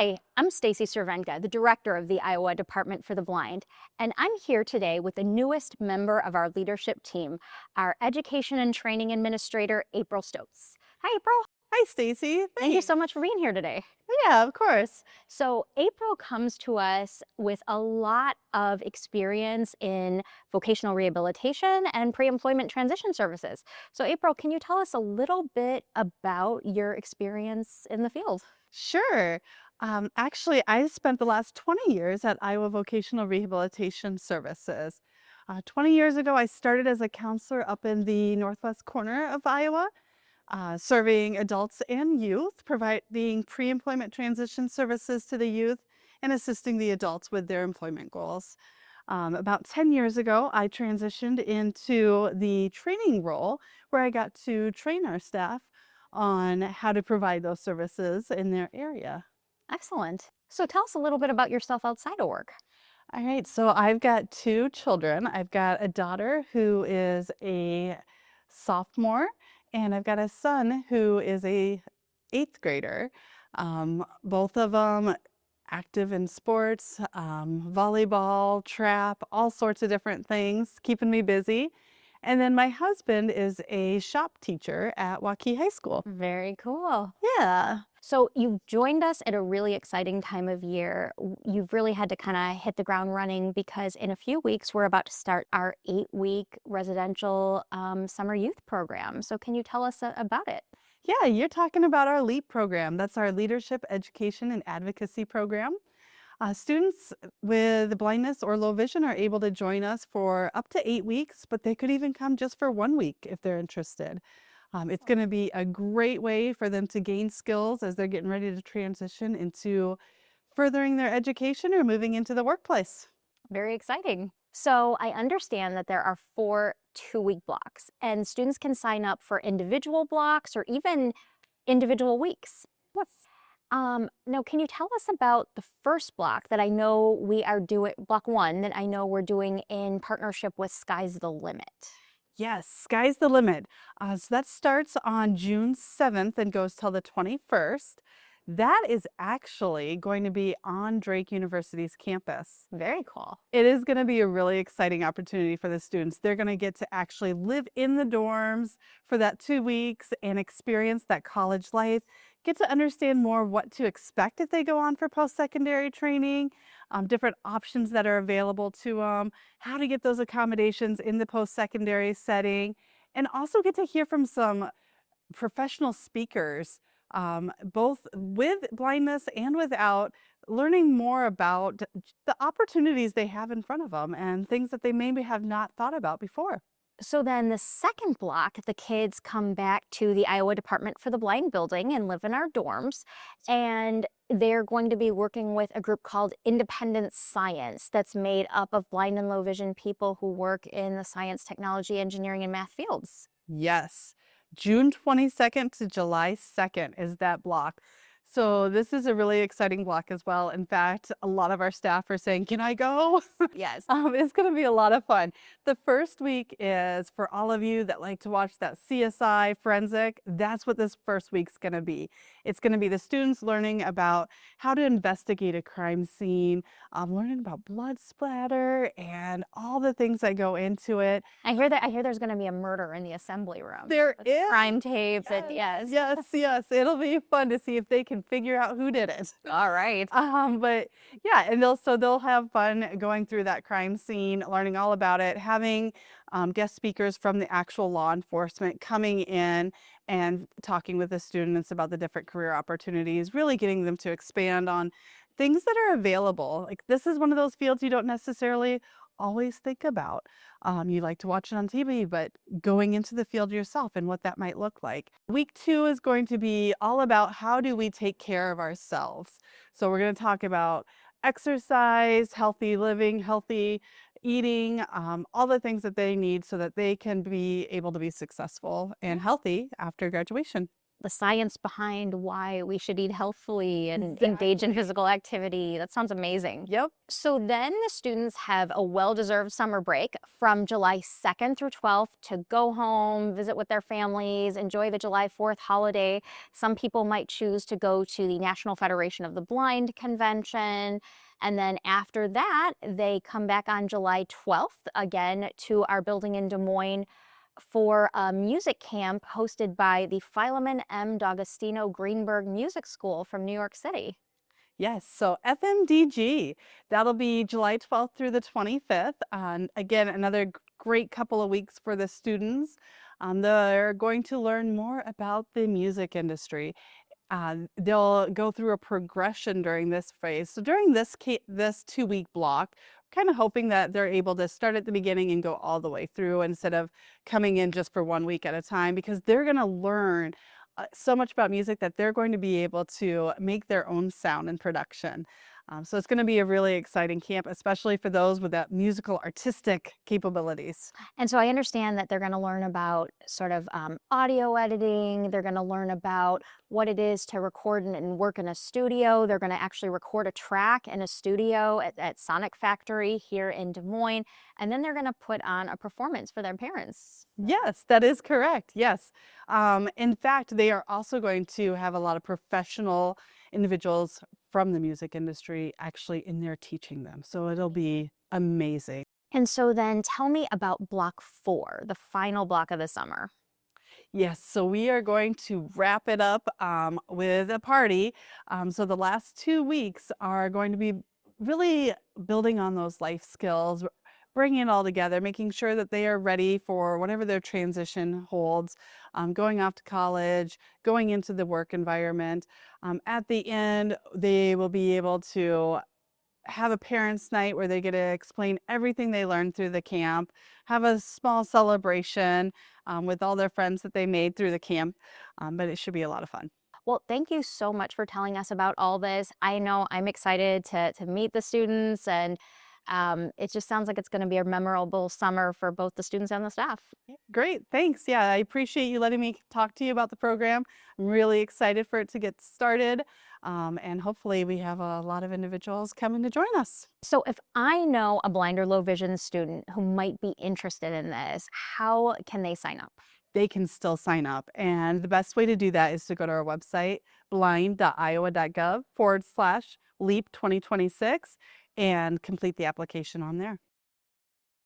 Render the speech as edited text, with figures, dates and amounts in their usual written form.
Hi, I'm Stacy Cervenka, the director of the Iowa Department for the Blind, and I'm here today with the newest member of our leadership team, our Education and Training Administrator, April Stotz. Hi, April. Hi, Stacy. Thank you so Thanks. much for being here today. Yeah, of course. So, April comes to us with a lot of experience in vocational rehabilitation and pre-employment transition services. So, April, can you tell us a little bit about your experience in the field? Sure. Actually, I spent the last 20 years at Iowa Vocational Rehabilitation Services. 20 years ago, I started as a counselor up in the northwest corner of Iowa, serving adults and youth, providing pre-employment transition services to the youth and assisting the adults with their employment goals. About 10 years ago, I transitioned into the training role where I got to train our staff on how to provide those services in their area. Excellent. So, tell us a little bit about yourself outside of work. All right, so I've got two children. I've got a daughter who is a sophomore, and I've got a son who is a eighth grader. Both of them active in sports, volleyball, trap, all sorts of different things, keeping me busy. And then my husband is a shop teacher at Waukee High School. Very cool. Yeah. So, you've joined us at a really exciting time of year. You've really had to kind of hit the ground running because in a few weeks, we're about to start our 8-week residential summer youth program. So, can you tell us about it? Yeah, you're talking about our LEAP program. That's our Leadership Education and Advocacy Program. Students with blindness or low vision are able to join us for up to 8 weeks, but they could even come just for 1 week if they're interested. It's going to be a great way for them to gain skills as they're getting ready to transition into furthering their education or moving into the workplace. Very exciting. So, I understand that there are 4 2-week blocks, and students can sign up for individual blocks or even individual weeks. Yes. Now, can you tell us about the first block that I know we are doing, block 1, that I know we're doing in partnership with Sky's the Limit? Yes, sky's the limit. So that starts on June 7th and goes till the 21st. That is actually going to be on Drake University's campus. Very cool. It is going to be a really exciting opportunity for the students. They're going to get to actually live in the dorms for that 2 weeks and experience that college life, get to understand more what to expect if they go on for post-secondary training, different options that are available to them, how to get those accommodations in the post-secondary setting, and also get to hear from some professional speakers, both with blindness and without, learning more about the opportunities they have in front of them and things that they maybe have not thought about before. So then the second block, the kids come back to the Iowa Department for the Blind building and live in our dorms. And they're going to be working with a group called Independent Science that's made up of blind and low vision people who work in the science, technology, engineering, and math fields. Yes, June 22nd to July 2nd is that block. So this is a really exciting block as well. In fact, a lot of our staff are saying, "Can I go?" Yes. It's going to be a lot of fun. The first week is for all of you that like to watch that CSI forensic. That's what this first week's going to be. It's going to be the students learning about how to investigate a crime scene, learning about blood splatter and all the things that go into it. I hear there's going to be a murder in the assembly room. There With is. crime tapes. Yes, Yes. yes, yes. It'll be fun to see if they can figure out who did it. All right. But yeah, and they'll have fun going through that crime scene, learning all about it, having guest speakers from the actual law enforcement coming in and talking with the students about the different career opportunities, really getting them to expand on things that are available. Like this is one of those fields you don't necessarily always think about. You like to watch it on TV, but going into the field yourself and what that might look like. Week 2 is going to be all about how do we take care of ourselves. So we're going to talk about exercise, healthy living, healthy eating, all the things that they need so that they can be able to be successful and healthy after graduation. the science behind why we should eat healthfully and engage in Exactly. physical activity. That sounds amazing. Yep. So then the students have a well-deserved summer break from July 2nd through 12th to go home, visit with their families, enjoy the July 4th holiday. Some people might choose to go to the National Federation of the Blind convention. And then after that, they come back on July 12th again to our building in Des Moines for a music camp hosted by the Philemon M. D'Agostino Greenberg Music School from New York City. Yes, so FMDG, that'll be July 12th through the 25th. And again, another great couple of weeks for the students. They're going to learn more about the music industry. They'll go through a progression during this phase. So during this 2-week block, kind of hoping that they're able to start at the beginning and go all the way through instead of coming in just for 1 week at a time, because they're going to learn so much about music that they're going to be able to make their own sound and production. So it's going to be a really exciting camp, especially for those with that musical artistic capabilities. And so I understand that they're going to learn about sort of audio editing. They're going to learn about what it is to record and work in a studio. They're going to actually record a track in a studio at Sonic Factory here in Des Moines. And then they're going to put on a performance for their parents. Yes, that is correct. Yes. In fact, they are also going to have a lot of professional individuals from the music industry actually in there teaching them. So it'll be amazing. And so then tell me about block 4, the final block of the summer. Yes, so we are going to wrap it up with a party. So the last 2 weeks are going to be really building on those life skills, bringing it all together, making sure that they are ready for whatever their transition holds, going off to college, going into the work environment. At the end, they will be able to have a parents' night where they get to explain everything they learned through the camp, have a small celebration with all their friends that they made through the camp. But it should be a lot of fun. Well, thank you so much for telling us about all this. I know I'm excited to meet the students, and it just sounds like it's going to be a memorable summer for both the students and the staff. Great, thanks. Yeah, I appreciate you letting me talk to you about the program. I'm really excited for it to get started. And hopefully we have a lot of individuals coming to join us. So if I know a blind or low vision student who might be interested in this, how can they sign up? They can still sign up. And the best way to do that is to go to our website, blind.iowa.gov/LEAP 2026, and complete the application on there.